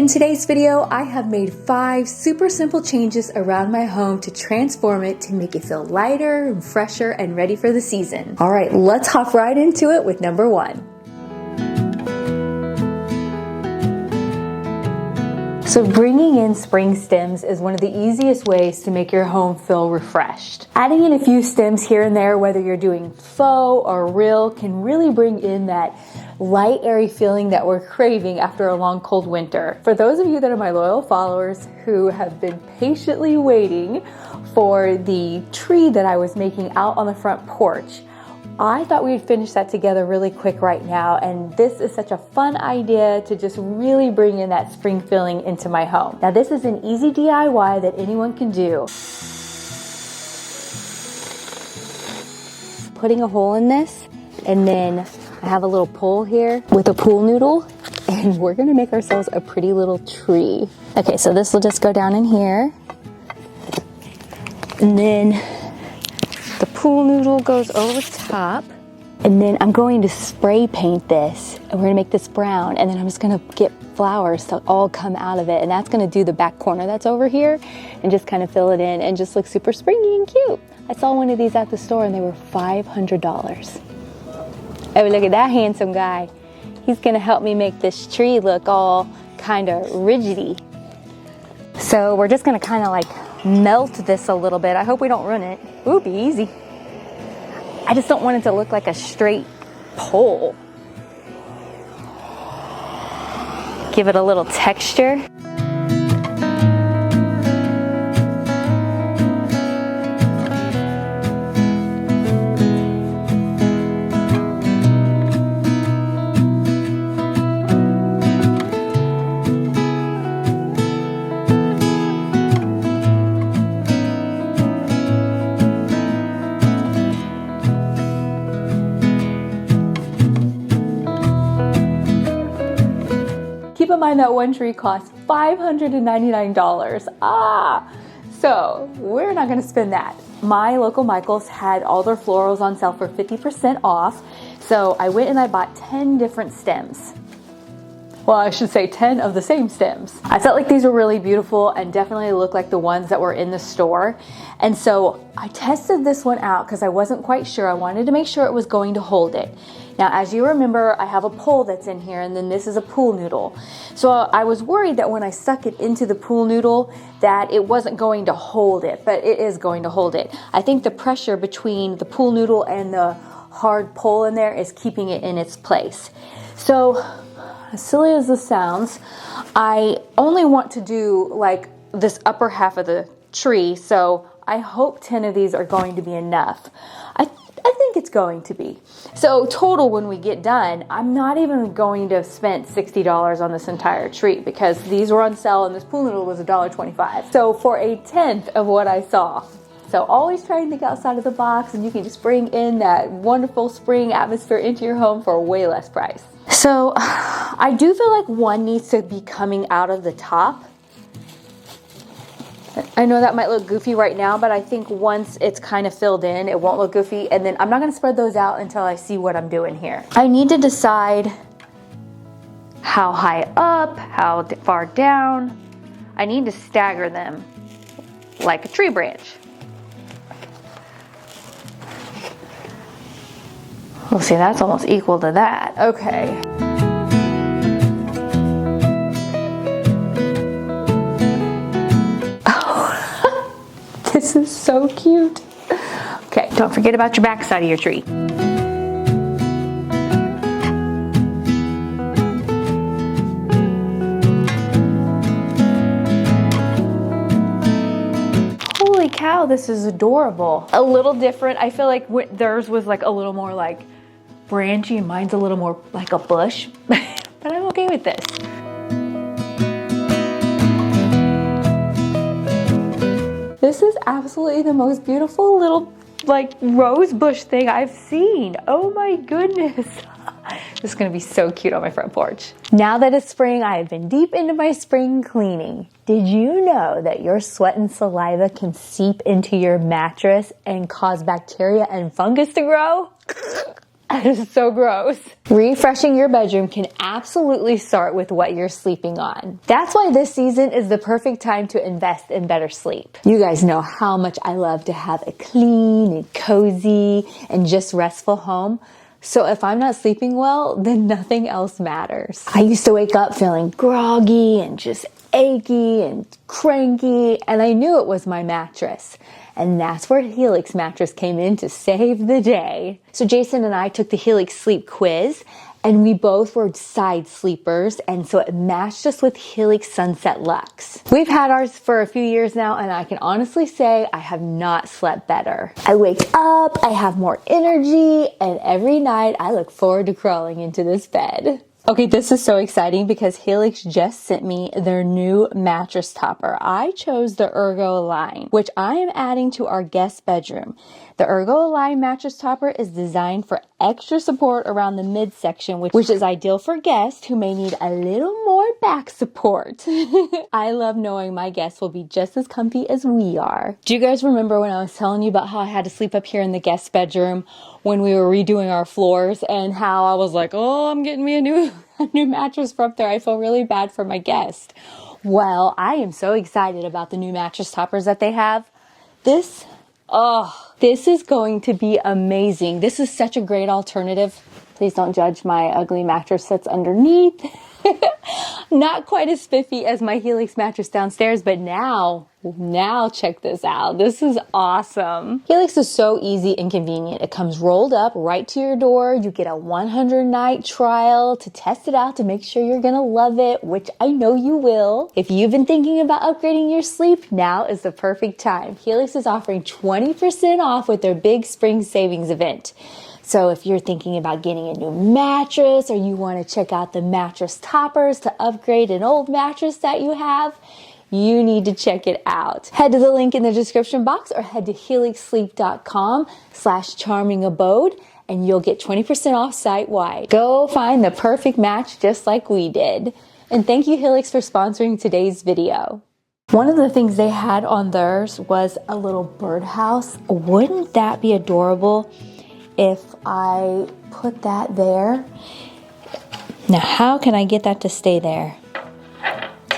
In today's video, I have made 5 super simple changes around my home to transform it to make it feel lighter and fresher and ready for the season. All right, let's hop right into it with number 1. So bringing in spring stems is one of the easiest ways to make your home feel refreshed. Adding in a few stems here and there, whether you're doing faux or real, can really bring in that light, airy feeling that we're craving after a long, cold winter. For those of you that are my loyal followers who have been patiently waiting for the tree that I was making out on the front porch, I thought we'd finish that together really quick right now, and this is such a fun idea to just really bring in that spring feeling into my home. Now this is an easy DIY that anyone can do. Putting a hole in this, and then I have a little pole here with a pool noodle, and we're gonna make ourselves a pretty little tree. Okay, so this will just go down in here, and then the pool noodle goes over top, and then I'm going to spray paint this, and we're gonna make this brown, and then I'm just gonna get flowers to all come out of it, and that's gonna do the back corner that's over here and just kind of fill it in and just look super springy and cute. I saw one of these at the store and they were $500. Oh, look at that handsome guy. He's gonna help me make this tree look all kind of rigidy. So we're just gonna kind of like melt this a little bit. I hope we don't ruin it. Ooh, be easy. I just don't want it to look like a straight pole. Give it a little texture. Keep in mind that one tree costs $599. So we're not gonna spend that. My local Michael's had all their florals on sale for 50% off. So I went and I bought 10 different stems. Well, I should say 10 of the same stems. I felt like these were really beautiful and definitely looked like the ones that were in the store. And so I tested this one out because I wasn't quite sure. I wanted to make sure it was going to hold it. Now, as you remember, I have a pole that's in here, and then this is a pool noodle. So I was worried that when I stuck it into the pool noodle that it wasn't going to hold it, but it is going to hold it. I think the pressure between the pool noodle and the hard pole in there is keeping it in its place. So, as silly as this sounds, I only want to do like this upper half of the tree, so I hope 10 of these are going to be enough. I think it's going to be. So total, when we get done, I'm not even going to have spent $60 on this entire tree because these were on sale and this pool noodle was $1.25. So for a tenth of what I saw. So always try and think outside of the box, and you can just bring in that wonderful spring atmosphere into your home for a way less price. So I do feel like one needs to be coming out of the top. I know that might look goofy right now, but I think once it's kind of filled in, it won't look goofy. And then I'm not gonna spread those out until I see what I'm doing here. I need to decide how high up, how far down. I need to stagger them like a tree branch. We'll see, that's almost equal to that. Okay. This is so cute. Okay, don't forget about your back side of your tree. Holy cow, this is adorable. A little different. I feel like theirs was like a little more like branchy and mine's a little more like a bush, but I'm okay with this. This is absolutely the most beautiful little like rose bush thing I've seen. Oh my goodness. This is gonna be so cute on my front porch. Now that it's spring, I have been deep into my spring cleaning. Did you know that your sweat and saliva can seep into your mattress and cause bacteria and fungus to grow? That is so gross. Refreshing your bedroom can absolutely start with what you're sleeping on. That's why this season is the perfect time to invest in better sleep. You guys know how much I love to have a clean and cozy and just restful home. So if I'm not sleeping well, then nothing else matters. I used to wake up feeling groggy and just achy and cranky, and I knew it was my mattress. And that's where Helix mattress came in to save the day. So Jason and I took the Helix sleep quiz, and we both were side sleepers, and so it matched us with Helix Sunset Luxe. We've had ours for a few years now, and I can honestly say I have not slept better. I wake up, I have more energy, and every night I look forward to crawling into this bed. Okay, this is so exciting because Helix just sent me their new mattress topper. I chose the Ergo Align, which I am adding to our guest bedroom. The Ergo Align mattress topper is designed for extra support around the midsection, which is ideal for guests who may need a little more back support. I love knowing my guests will be just as comfy as we are. Do you guys remember when I was telling you about how I had to sleep up here in the guest bedroom when we were redoing our floors, and how I was like, oh, I'm getting me a new mattress from up there. I feel really bad for my guest. Well, I am so excited about the new mattress toppers that they have. This is going to be amazing. This is such a great alternative. Please don't judge my ugly mattress that's underneath. Not quite as spiffy as my Helix mattress downstairs, but now check this out. This is awesome. Helix is so easy and convenient. It comes rolled up right to your door. You get a 100-night trial to test it out to make sure you're gonna love it, which I know you will. If you've been thinking about upgrading your sleep, now is the perfect time. Helix is offering 20% off with their big spring savings event. So if you're thinking about getting a new mattress, or you want to check out the mattress toppers to upgrade an old mattress that you have, you need to check it out. Head to the link in the description box, or head to helixsleep.com/charmingabode, and you'll get 20% off site-wide. Go find the perfect match just like we did. And thank you, Helix, for sponsoring today's video. One of the things they had on theirs was a little birdhouse. Wouldn't that be adorable if I put that there? Now, how can I get that to stay there?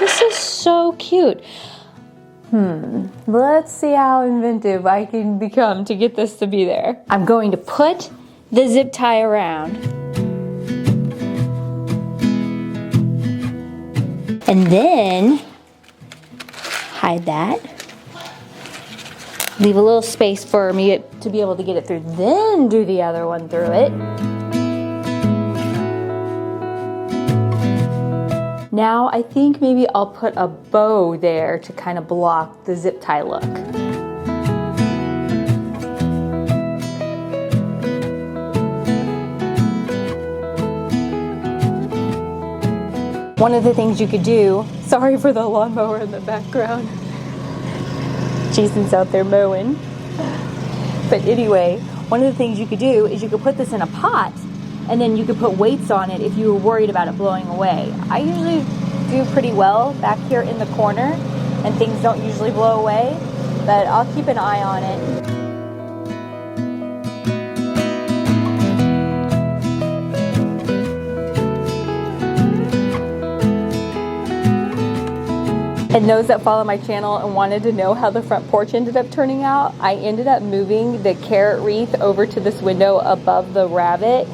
This is so cute. Let's see how inventive I can become to get this to be there. I'm going to put the zip tie around. And then hide that. Leave a little space for me to be able to get it through. Then do the other one through it. Now I think maybe I'll put a bow there to kind of block the zip tie look. One of the things you could do, sorry for the lawnmower in the background. Jason's out there mowing. But anyway, one of the things you could do is you could put this in a pot, and then you could put weights on it if you were worried about it blowing away. I usually do pretty well back here in the corner, and things don't usually blow away, but I'll keep an eye on it. And those that follow my channel and wanted to know how the front porch ended up turning out, I ended up moving the carrot wreath over to this window above the rabbit.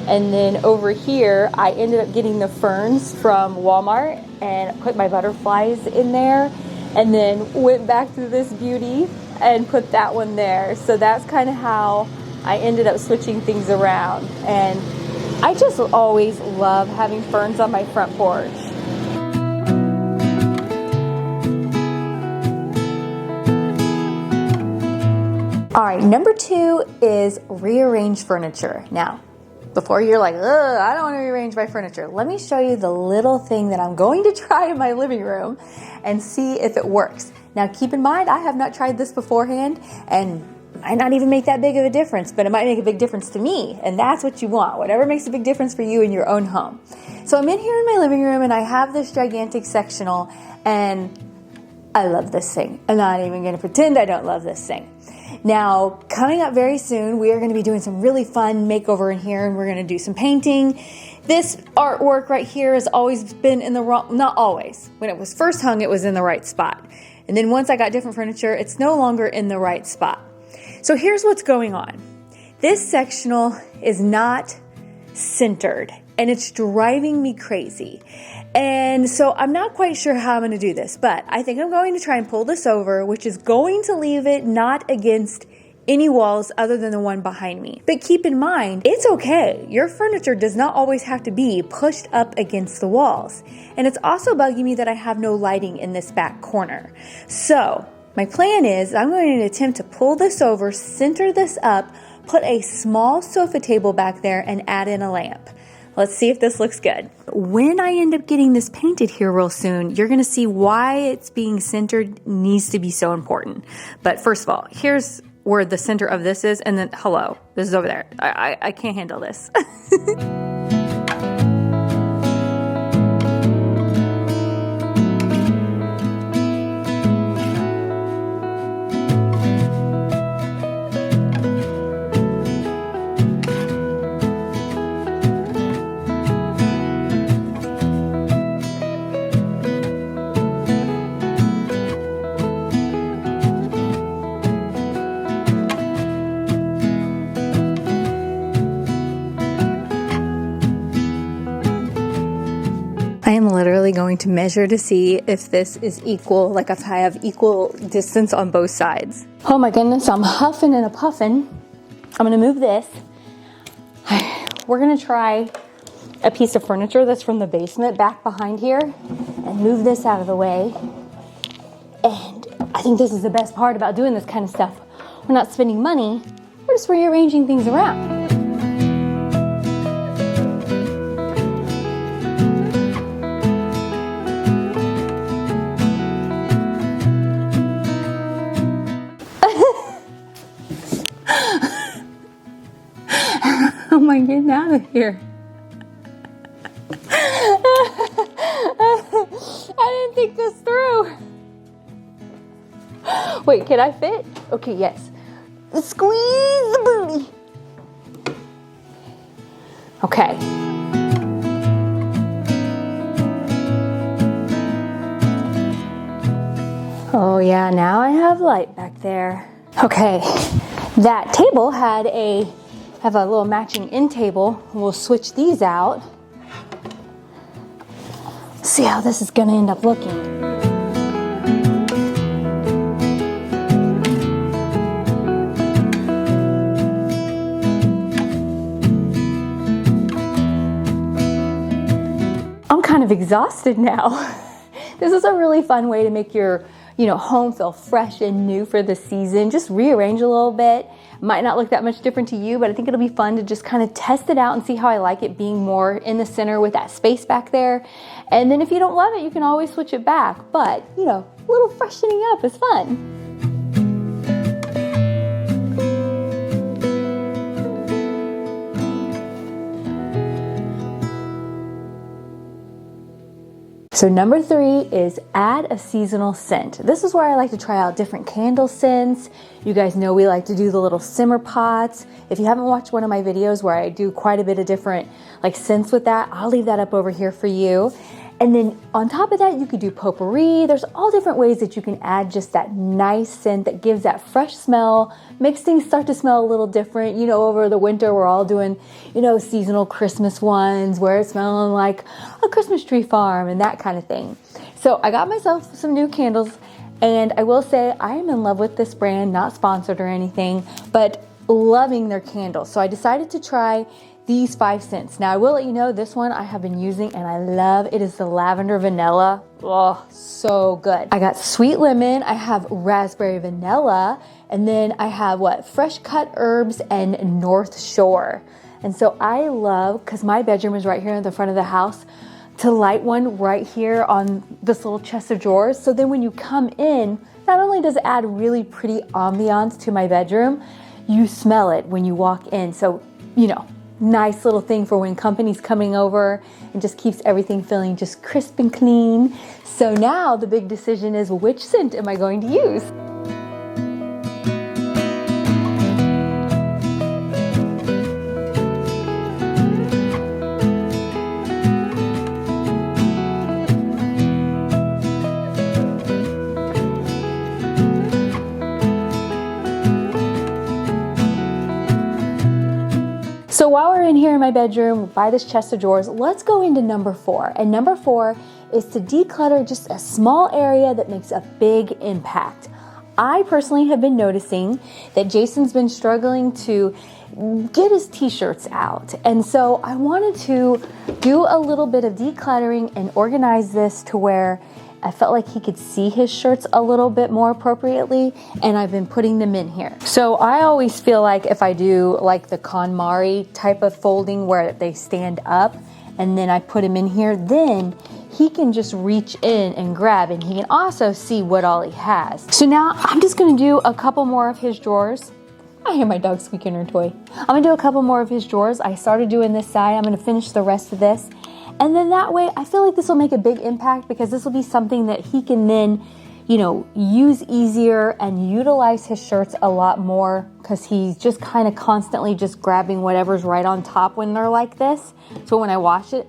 And then over here, I ended up getting the ferns from Walmart and put my butterflies in there, and then went back to this beauty and put that one there. So that's kind of how I ended up switching things around. And I just always love having ferns on my front porch. All right, number 2 is rearrange furniture. Now, before you're like, ugh, I don't want to rearrange my furniture, let me show you the little thing that I'm going to try in my living room and see if it works. Now, keep in mind, I have not tried this beforehand, and might not even make that big of a difference, but it might make a big difference to me, and that's what you want, whatever makes a big difference for you in your own home. So I'm in here in my living room, and I have this gigantic sectional, and I love this thing. I'm not even going to pretend I don't love this thing. Now, coming up very soon, we are going to be doing some really fun makeover in here, and we're going to do some painting. This artwork right here has always been in the wrong, not always. When it was first hung, it was in the right spot. And then once I got different furniture, it's no longer in the right spot. So here's what's going on. This sectional is not centered, and it's driving me crazy. And so I'm not quite sure how I'm going to do this, but I think I'm going to try and pull this over, which is going to leave it not against any walls other than the one behind me. But keep in mind, it's okay. Your furniture does not always have to be pushed up against the walls. And it's also bugging me that I have no lighting in this back corner. So my plan is I'm going to attempt to pull this over, center this up, put a small sofa table back there, and add in a lamp. Let's see if this looks good. When I end up getting this painted here real soon, you're gonna see why it's being centered needs to be so important. But first of all, here's where the center of this is, and then, hello, this is over there. I can't handle this. I am literally going to measure to see if this is equal, like if I have equal distance on both sides. Oh my goodness, I'm huffing and a puffing. I'm gonna move this. We're gonna try a piece of furniture that's from the basement back behind here and move this out of the way. And I think this is the best part about doing this kind of stuff. We're not spending money, we're just rearranging things around. How am I getting out of here? I didn't think this through. Wait, can I fit? Okay, yes. Squeeze the booty. Okay. Oh yeah, now I have light back there. Okay, that table had a little matching end table. We'll switch these out. See how this is gonna end up looking. I'm kind of exhausted now. This is a really fun way to make your home feel fresh and new for the season. Just rearrange a little bit. Might not look that much different to you, but I think it'll be fun to just kind of test it out and see how I like it being more in the center with that space back there. And then if you don't love it, you can always switch it back. But, a little freshening up is fun. So number 3 is add a seasonal scent. This is where I like to try out different candle scents. You guys know we like to do the little simmer pots. If you haven't watched one of my videos where I do quite a bit of different scents with that, I'll leave that up over here for you. And then on top of that, you could do potpourri. There's all different ways that you can add just that nice scent that gives that fresh smell, makes things start to smell a little different. Over the winter, we're all doing, seasonal Christmas ones where it's smelling like a Christmas tree farm and that kind of thing. So I got myself some new candles, and I will say I am in love with this brand, not sponsored or anything, but loving their candles. So I decided to try these 5 scents. Now I will let you know this one I have been using and I love. It is the lavender vanilla. Oh, so good. I got sweet lemon, I have raspberry vanilla, and then I have fresh cut herbs and North Shore. And so I love, because my bedroom is right here in the front of the house, to light one right here on this little chest of drawers. So then when you come in, not only does it add really pretty ambiance to my bedroom, you smell it when you walk in. So, nice little thing for when company's coming over, and just keeps everything feeling just crisp and clean. So now the big decision is, which scent am I going to use? my bedroom, buy this chest of drawers. Let's go into number 4. And number 4 is to declutter just a small area that makes a big impact. I personally have been noticing that Jason's been struggling to get his t-shirts out. And so I wanted to do a little bit of decluttering and organize this to where I felt like he could see his shirts a little bit more appropriately, and I've been putting them in here. So I always feel like if I do like the KonMari type of folding where they stand up and then I put him in here, then he can just reach in and grab, and he can also see what all he has. So now I'm just gonna do a couple more of his drawers. I hear my dog squeaking her toy. I'm gonna do a couple more of his drawers. I started doing this side. I'm gonna finish the rest of this. And then that way, I feel like this will make a big impact because this will be something that he can then, you know, use easier and utilize his shirts a lot more because he's just kind of constantly just grabbing whatever's right on top when they're like this. So when I wash it,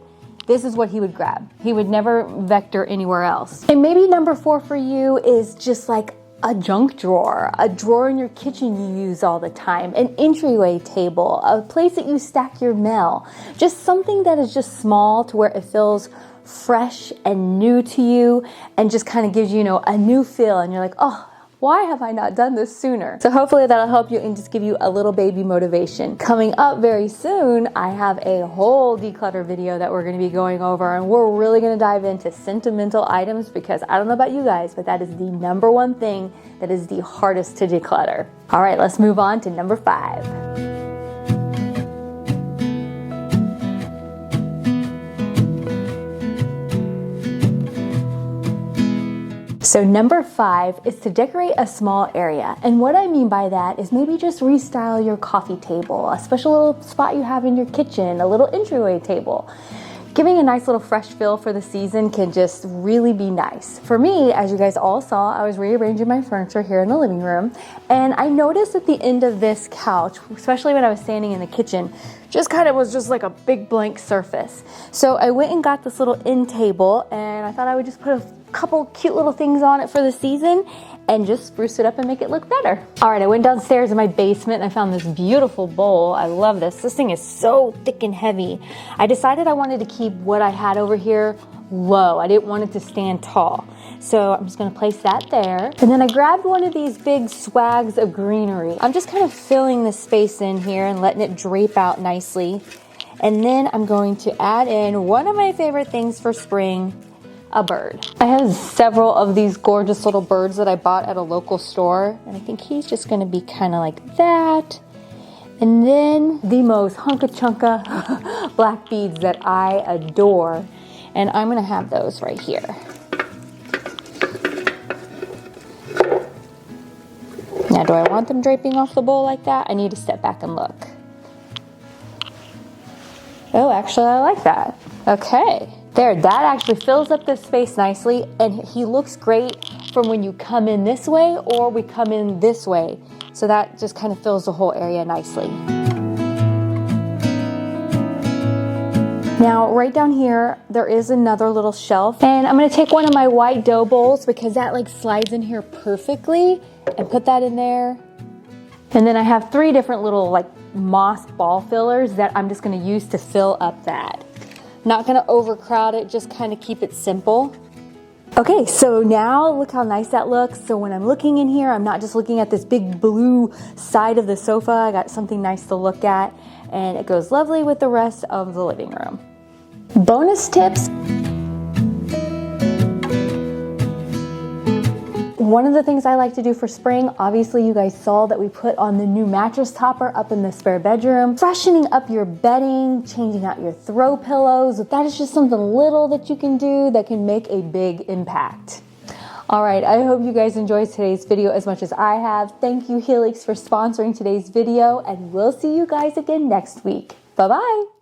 this is what he would grab. He would never vector anywhere else. And maybe number 4 for you is just like a junk drawer, a drawer in your kitchen you use all the time, an entryway table, a place that you stack your mail, just something that is just small to where it feels fresh and new to you and just kind of gives you, you know, a new feel, and you're like, oh, why have I not done this sooner? So hopefully that'll help you and just give you a little baby motivation. Coming up very soon, I have a whole declutter video that we're going to be going over, and we're really going to dive into sentimental items because I don't know about you guys, but that is the number one thing that is the hardest to declutter. All right, let's move on to number 5. So number 5 is to decorate a small area. And what I mean by that is maybe just restyle your coffee table, a special little spot you have in your kitchen, a little entryway table. Giving a nice little fresh feel for the season can just really be nice. For me, as you guys all saw, I was rearranging my furniture here in the living room, and I noticed at the end of this couch, especially when I was standing in the kitchen, just kind of was just like a big blank surface. So I went and got this little end table, and I thought I would just put a couple cute little things on it for the season and just spruce it up and make it look better. All right, I went downstairs in my basement and I found this beautiful bowl. I love this. This thing is so thick and heavy. I decided I wanted to keep what I had over here low. I didn't want it to stand tall. So I'm just gonna place that there. And then I grabbed one of these big swags of greenery. I'm just kind of filling the space in here and letting it drape out nicely. And then I'm going to add in one of my favorite things for spring, a bird. I have several of these gorgeous little birds that I bought at a local store, and I think he's just gonna be kind of like that. And then the most hunka-chunka black beads that I adore, and I'm gonna have those right here. Now, do I want them draping off the bowl like that? I need to step back and look. Oh, actually, I like that. Okay. There, that actually fills up this space nicely, and he looks great from when you come in this way or we come in this way. So that just kind of fills the whole area nicely. Now, right down here, there is another little shelf, and I'm gonna take one of my white dough bowls because that like slides in here perfectly, and put that in there. And then I have 3 different little like moss ball fillers that I'm just gonna use to fill up that. Not gonna overcrowd it, just kind of keep it simple. Okay, so now look how nice that looks. So when I'm looking in here, I'm not just looking at this big blue side of the sofa. I got something nice to look at, and it goes lovely with the rest of the living room. Bonus tips. One of the things I like to do for spring, obviously you guys saw that we put on the new mattress topper up in the spare bedroom. Freshening up your bedding, changing out your throw pillows. That is just something little that you can do that can make a big impact. All right, I hope you guys enjoyed today's video as much as I have. Thank you, Helix, for sponsoring today's video, and we'll see you guys again next week. Bye-bye.